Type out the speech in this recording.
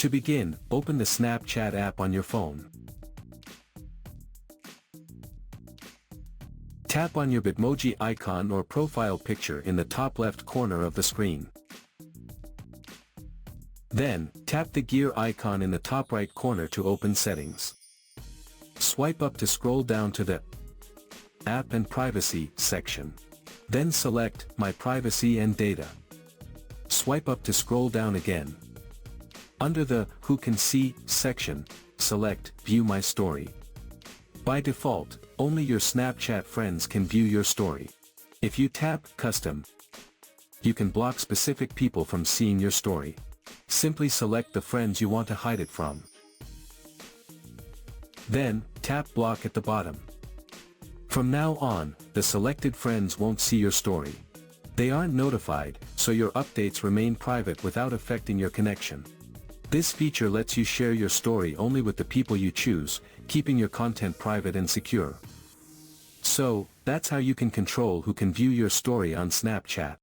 To begin, open the Snapchat app on your phone. Tap on your Bitmoji icon or profile picture in the top left corner of the screen. Then, tap the gear icon in the top right corner to open settings. Swipe up to scroll down to the App and Privacy section. Then select My Privacy and Data. Swipe up to scroll down again. Under the Who Can See section, select View My Story. By default, only your Snapchat friends can view your story. If you tap Custom, you can block specific people from seeing your story. Simply select the friends you want to hide it from. Then, tap Block at the bottom. From now on, the selected friends won't see your story. They aren't notified, so your updates remain private without affecting your connection. This feature lets you share your story only with the people you choose, keeping your content private and secure. So, that's how you can control who can view your story on Snapchat.